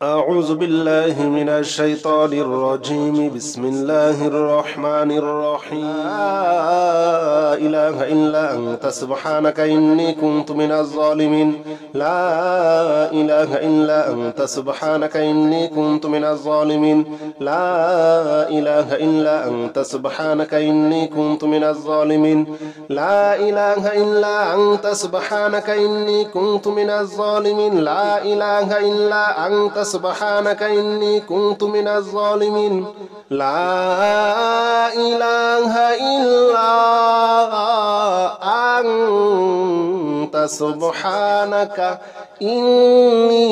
أعوذ بالله من الشيطان الرجيم. بسم الله الرحمن الرحيم. لا إله إلا أنت سبحانك إني كنت من الظالمين. لا إله إلا أنت سبحانك إني كنت من الظالمين. لا إله إلا أنت سبحانك إني كنت من الظالمين. لا إله إلا أنت سبحانك إني كنت من الظالمين. لا إله إلا أنت سبحانك إني كنت من الظالمين. لا إله إلا أنت سبحانك إني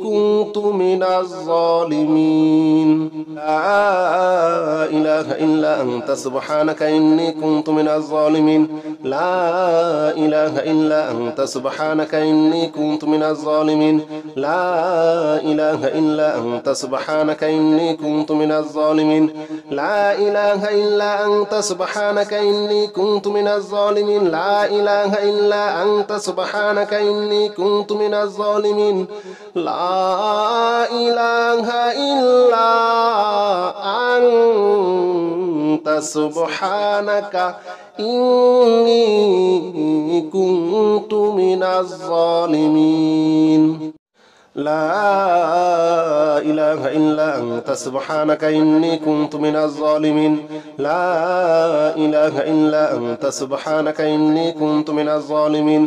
كنت من الظالمين. لا إله إلا أنت سبحانك إني كنت من الظالمين. لا إله إلا أنت سبحانك إني كنت من الظالمين. لا إله إلا أنت سبحانك إني كنت من الظالمين. لا إله إلا أنت سبحانك إني كنت من الظالمين. لا إله إلا أنت سبحانك إني كنت من الظالمين. لا إله إلا أنت سبحانك إني كنت من الظالمين. لا إله إلا أنت سبحانك إني كنت من الظالمين. لا إله إلا أنت سبحانك إني كنت من الظالمين.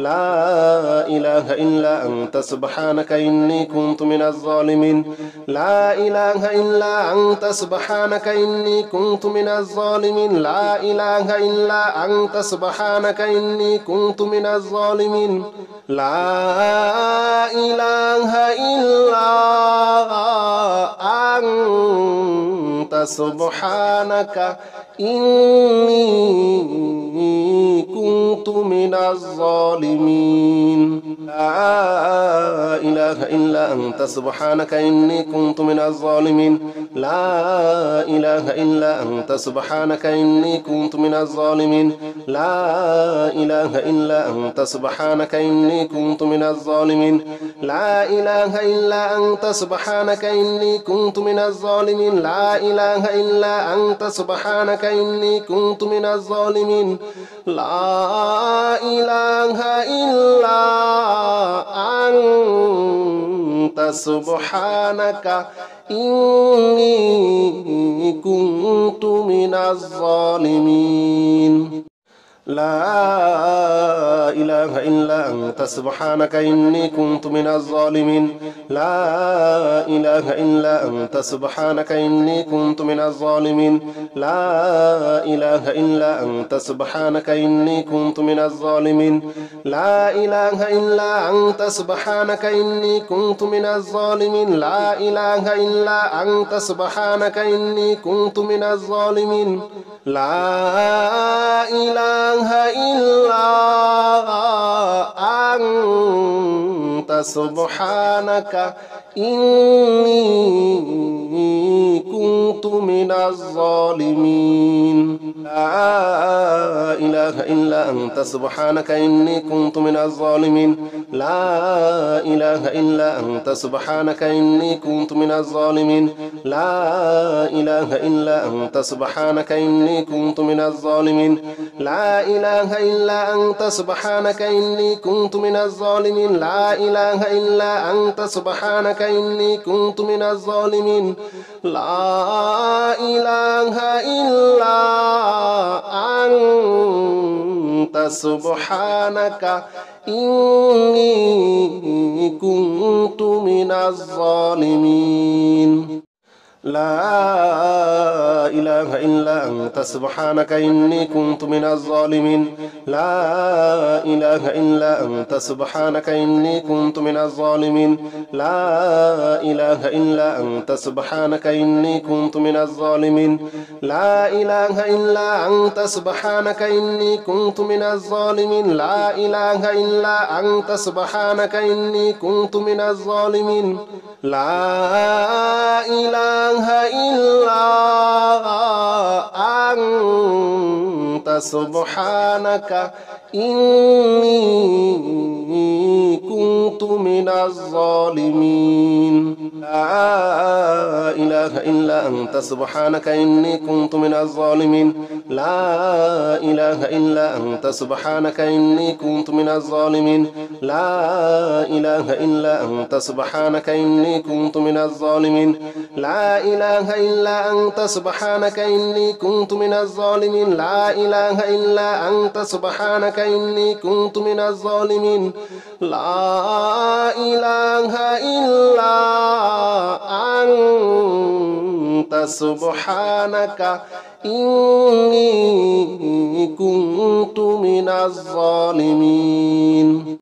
لا إله إلا أنت سبحانك إني كنت من الظالمين. لا إله إلا أنت سبحانك إني كنت من الظالمين. لا إله إلا أنت سبحانك إني كنت من الظالمين. لا إله إلا أنت سبحانك إني كنت من الظالمين. لا إله إلا أنت سبحانك إني كنت من الظالمين. لا إله إلا أنت سبحانك إني كنت من الظالمين. لا إله إلا أنت سبحانك إني كنت من الظالمين. لا إله إلا أنت سبحانك إني كنت من الظالمين. لا إله إلا أنت سبحانك إني كنت من الظالمين. لا إله إلا أنت سبحانك إني كنت من الظالمين. لا إله إلا أنت سبحانك إني كنت من الظالمين. لا إله إلا أنت سبحانك إني كنت من الظالمين. لا إله إلا أنت سبحانك إني كنت من الظالمين. لا إله إلا أنت سبحانك إني كنت من الظالمين. لا إله إلا أنت سبحانك إني كنت من الظالمين. لا إله إلا أنت سبحانك إني كنت من الظالمين. لا إله إلا أنت سبحانك إني كنت من الظالمين. لا إله إلا أنت سبحانك إني كنت من الظالمين. لا إله إلا أنت سبحانك إني كنت من الظالمين. لا إله إلا أنت سبحانك إني كنت من الظالمين. لا إله إلا أنت سبحانك إني كنت من الظالمين. لا إله إلا أنت سبحانك إني كنت من الظالمين. لا إله إلا أنت سبحانك إني كنت من الظالمين. لا إله إلا أنت سبحانك إني كنت من الظالمين. لا إله إلا أنت سبحانك إني كنت من الظالمين. لا إله إلا أنت سبحانك إني كنت من الظالمين. لا إله إلا أنت سبحانك إني كنت من الظالمين. لا إله إلا أنت سبحانك إني كنت من الظالمين لا إله إلا أنت سبحانك إني كنت من الظالمين لا إله إلا أنت سبحانك إني كنت من الظالمين لا إله إلا أنت سبحانك إني كنت من الظالمين لا إله إلا أنت سبحانك إني كنت من الظالمين لا إله إلا أنت سبحانك إني كنت من الظالمين لا إله إلا أنت سبحانك إني كنت من الظالمين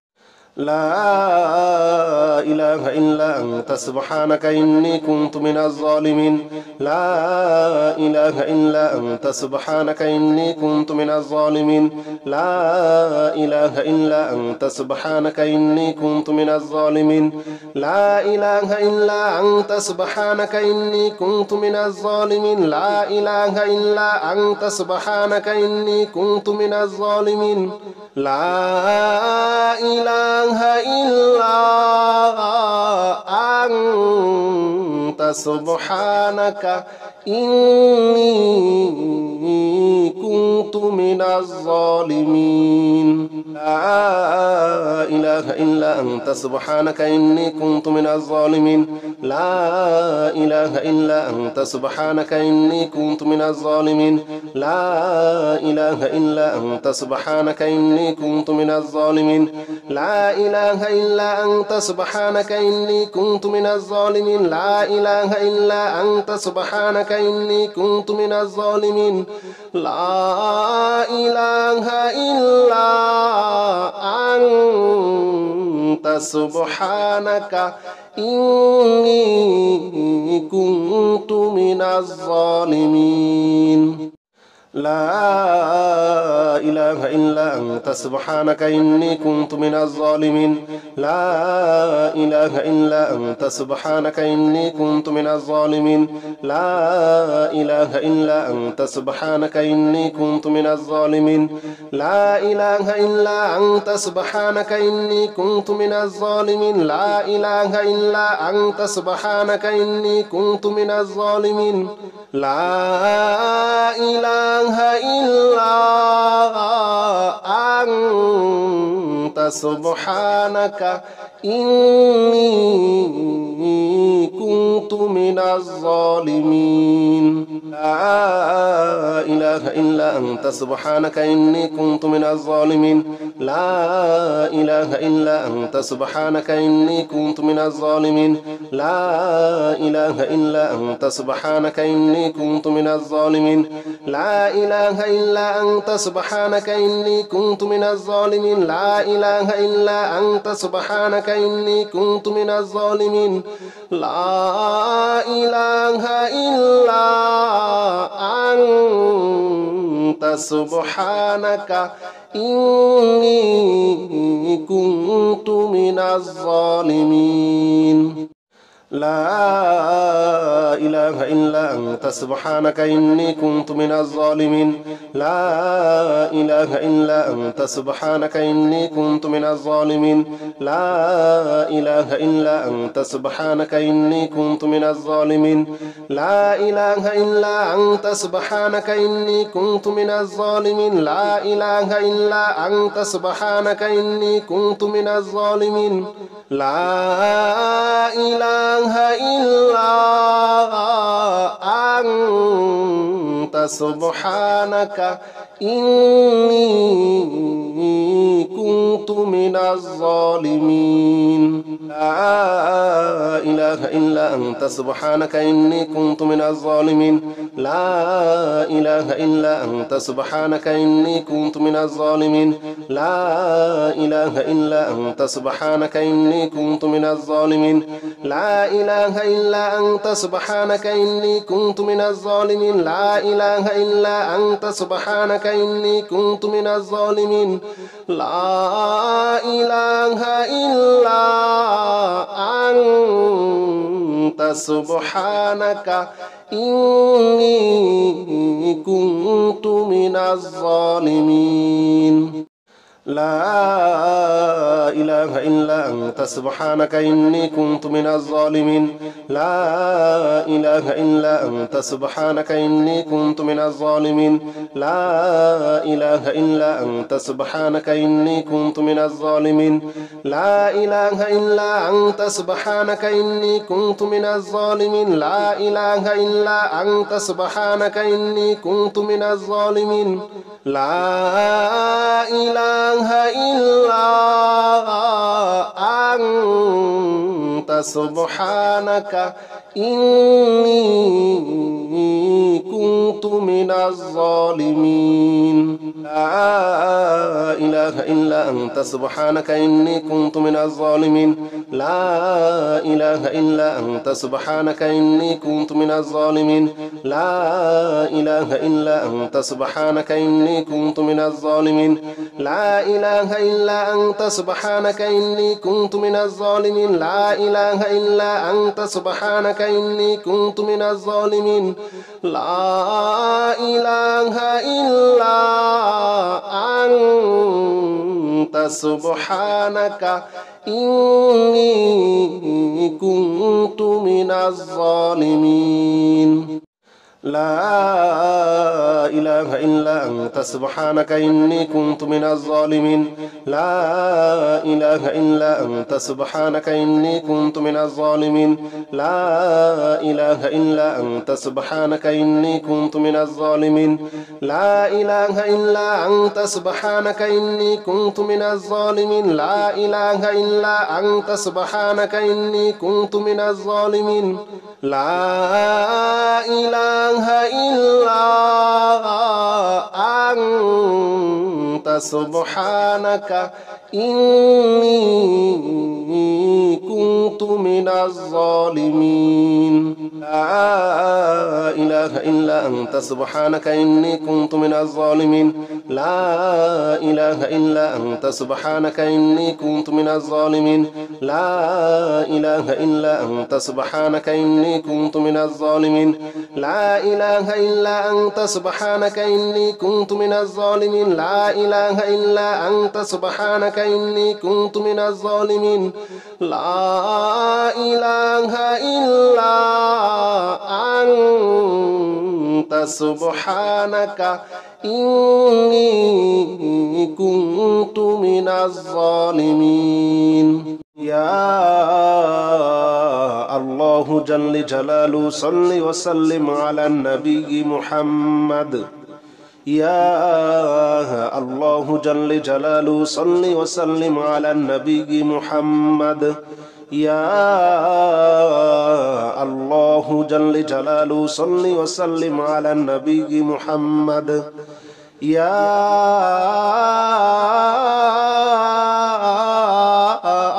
لا إله إلا أنت سبحانك إني كنت من الظالمين لا إله إلا أنت سبحانك إني كنت من الظالمين لا إله إلا أنت سبحانك إني كنت من الظالمين لا إله إلا أنت سبحانك إني كنت من الظالمين لا إله إلا أنت سبحانك إني كنت من الظالمين لا إله إلا أنت سبحانك إني كنت من الظالمين لا إله إلا أنت سبحانك إني كنت من الظالمين لا إله إلا أنت سبحانك إني كنت من الظالمين لا إله إلا أنت سبحانك إني كنت من الظالمين لا إله إلا أنت سبحانك إني كنت من الظالمين لا إله إلا أنت سبحانك إني كنت من الظالمين لا إله إلا أنت سبحانك إني كنت من الظالمين لا إله إلا أنت سبحانك إني كنت من الظالمين لا إله إلا أنت سبحانك إني كنت من الظالمين لا إله إلا أنت سبحانك إني كنت من الظالمين لا إله إلا أنت سبحانك إني كنت من الظالمين لا إله إلا أنت سبحانك إني كنت من الظالمين لا إله إلا أنت سبحانك إني كنت من الظالمين لا إله إلا أنت سبحانك إني كنت من الظالمين لا إله إلا أنت سبحانك إني كنت من الظالمين لا إله إلا أنت سبحانك إني كنت من الظالمين لا إله إلا أنت سبحانك إني كنت من الظالمين لا إله إلا أنت سبحانك إني كنت من الظالمين لا إله إلا أنت سبحانك إني كنت من الظالمين لا إله إلا أنت سبحانك إني كنت من الظالمين لا إله إلا أنت سبحانك إني كنت من الظالمين لا إله إلا أنت سبحانك إني كنت من الظالمين لا إله إلا أنت سبحانك إني كنت من الظالمين لا إله إلا أنت سبحانك إني كنت من الظالمين لا إله إلا أنت سبحانك إني كنت من الظالمين لا إله إلا أنت سبحانك إني كنت من الظالمين لا إله إلا أنت سبحانك إني كنت من الظالمين لا إله إلا أنت سبحانك إني كنت من الظالمين لا إله إلا أنت سبحانك إني كنت من الظالمين لا إله إلا أنت سبحانك إني كنت من الظالمين لا إله إلا أنت سبحانك إني كنت من الظالمين لا إله إلا أنت سبحانك إني كنت من الظالمين لا إله إلا أنت سبحانك إني كنت من الظالمين لا إله إلا أنت سبحانك إني كنت من الظالمين لا إله إلا أنت سبحانك إني كنت من الظالمين لا إله إلا أنت سبحانك إني كنت من الظالمين لا إله إلا أنت سبحانك إني كنت من الظالمين لا إله إلا أنت سبحانك إني كنت من الظالمين لا إله إلا أنت سبحانك إني كنت من الظالمين لا إله إلا أنت سبحانك إني كنت من الظالمين لا إله إلا أنت سبحانك إني كنت من الظالمين لا إله إلا أنت سبحانك إني كنت من الظالمين لا إله إلا أنت سبحانك إني كنت من الظالمين لا إله إلا أنت سبحانك إني كنت من الظالمين لا إله إلا أنت سبحانك إني كنت من الظالمين لا إله إلا أنت سبحانك إني كنت من الظالمين لا إله إلا أنت سبحانك إني كنت من الظالمين لا إله إلا أنت سبحانك إني كنت من الظالمين لا إله إلا أنت سبحانك إني كنت من الظالمين لا إله إلا أنت سبحانك إني كنت من الظالمين لا إله إلا أنت سبحانك إني كنت من الظالمين لا إله إلا أنت سبحانك إني كنت من الظالمين لا إله إلا أنت سبحانك إني كنت من الظالمين لا إله إلا أنت سبحانك إني كنت من الظالمين لا إله إلا أنت سبحانك إني كنت من الظالمين يا الله جل جلاله صل وسلم على النبي محمد يا الله جل جلاله صل وسلم على النبي محمد يا الله جل جلاله صل وسلم على النبي محمد يا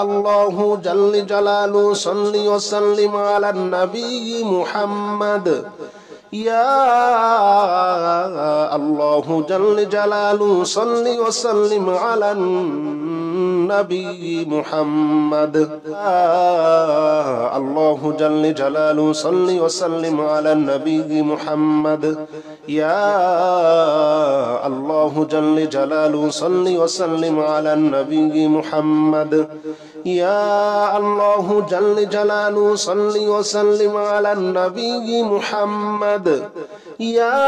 الله جل جلاله صل وسلم على النبي محمد يا الله جل جلاله صل وسلم على النبي محمد يا الله جل جلاله صل وسلم على النبي محمد يا الله جل جلاله صل وسلم على النبي محمد يا الله جل جلاله صل وسلم على النبي محمد يا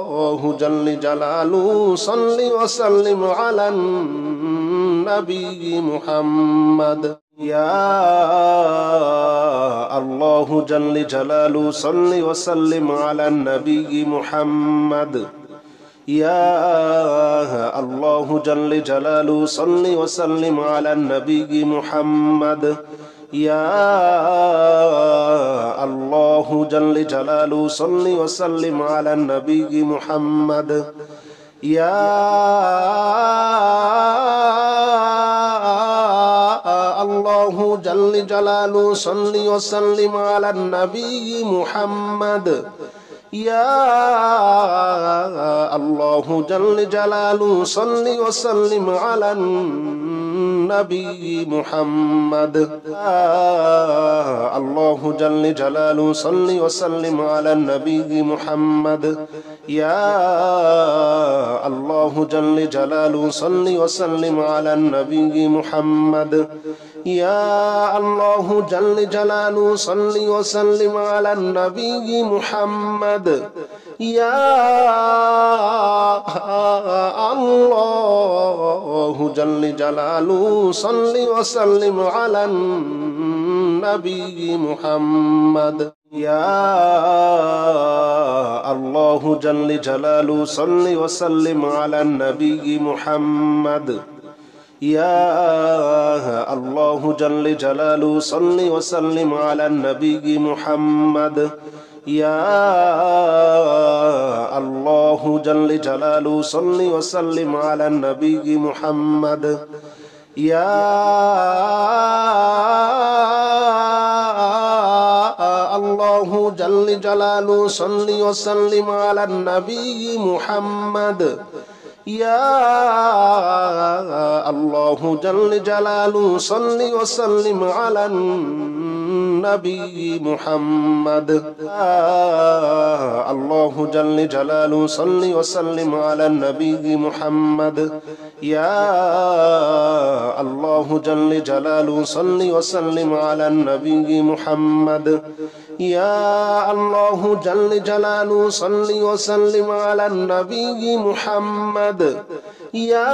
الله جل جلاله صل وسلم على النبي محمد يا الله جل جلاله صل وسلم على النبي محمد يا الله جل جلاله صل وسلم على النبي محمد يا الله جل جلاله صل وسلم على النبي محمد يا الله جل جلاله صل وسلم على النبي محمد يا الله جل جلاله صل وسلم على النبي محمد يا الله جل جلاله صل وسلم على النبي محمد يا الله جل جلاله صل وسلم على النبي محمد يا الله جل جلاله صل وسلم على النبي محمد يا الله جل جلاله صل وسلم على النبي محمد يا الله جل جلاله صل وسلم على النبي محمد يا الله جل جلاله صل وسلم على النبي محمد يا الله جل جلاله صل وسلم على النبي محمد يا الله جل جلاله صل وسلم على النبي محمد يا الله جل جلاله صل وسلم على النبي محمد الله جل جلاله صل وسلم على النبي محمد يا الله جل جلاله صل وسلم على النبي محمد يا الله جل جلاله صل وسلم على النبي محمد يا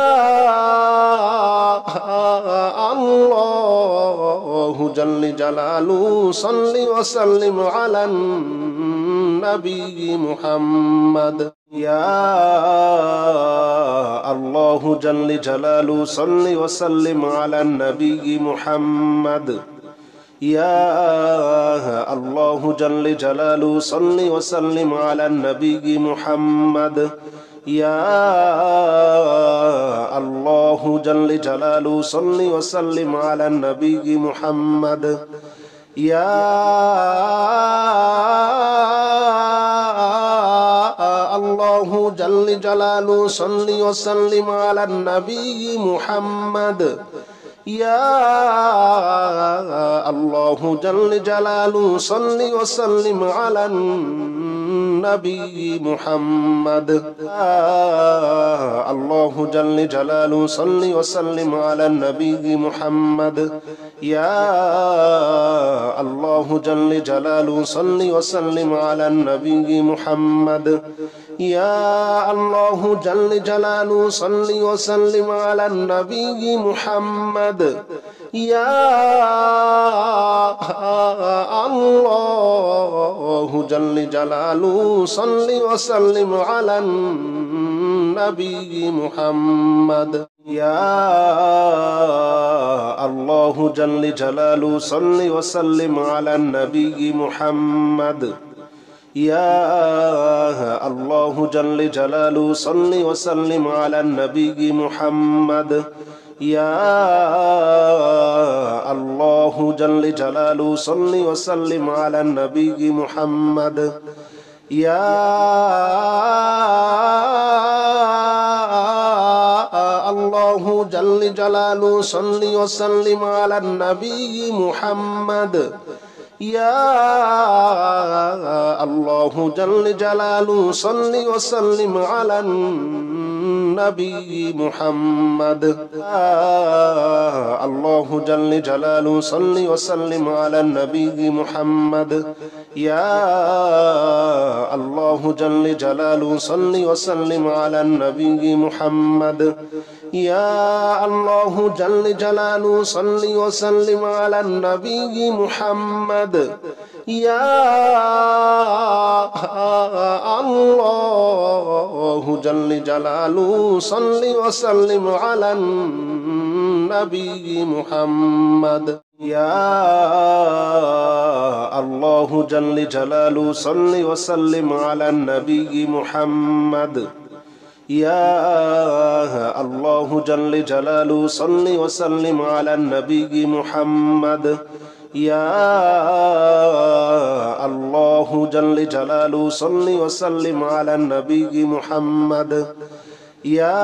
الله جل جلاله صل وسلم على النبي محمد يا الله جل جلاله صل وسلم على النبي محمد يا الله جل جلاله صل وسلم على النبي محمد يا الله جل جلاله صل وسلم على النبي محمد يا الله جل جلاله صل وسلم على النبي محمد يا الله جل جلاله صل وسلم على النبي محمد الله جل جلاله صل وسلم على النبي محمد يا الله جل جلاله صل وسلم على النبي محمد يا الله جل جلاله صل وسلم على النبي محمد يا الله جل جلاله صل وسلم على النبي محمد يا الله جل جلاله صل وسلم على النبي محمد يا الله جل جلاله صل وسلم على النبي محمد يا الله جل جلاله صل وسلم على النبي محمد يا الله جل جلاله صل وسلم على النبي محمد يا الله جل جلاله صل وسلم على النبي محمد الله جل جلاله صل وسلم على النبي محمد يا الله جل جلاله صل وسلم على النبي محمد يا الله جل جلاله صل وسلم على النبي محمد يا الله جل جلاله صل وسلم على النبي محمد يا الله جل جلاله صل وسلم على النبي محمد يا الله جل جلاله صل وسلم على النبي محمد يا الله جل جلاله صل وسلم على النبي محمد يا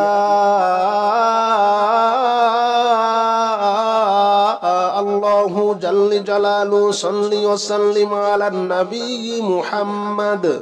الله جل جلاله صل وسلم على النبي محمد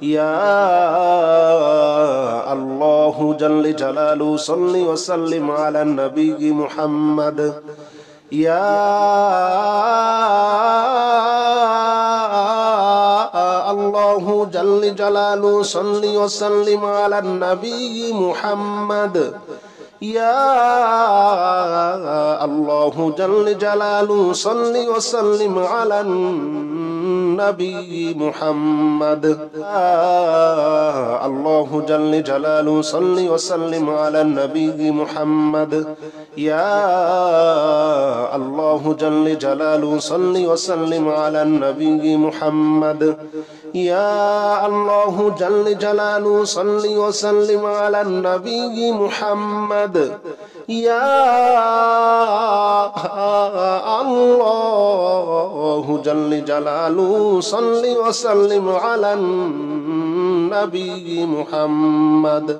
يا الله جل جلاله صل وسلم على النبي محمد يا الله جل جلاله صل وسلم على النبي محمد يا الله جل جلاله صل وسلم على النبي محمد الله جل جلاله صل وسلم على النبي محمد يا الله جل جلاله صل وسلم على النبي محمد يا الله جل جلاله صل وسلم على النبي محمد يا الله جل جلاله صل وسلم على النبي محمد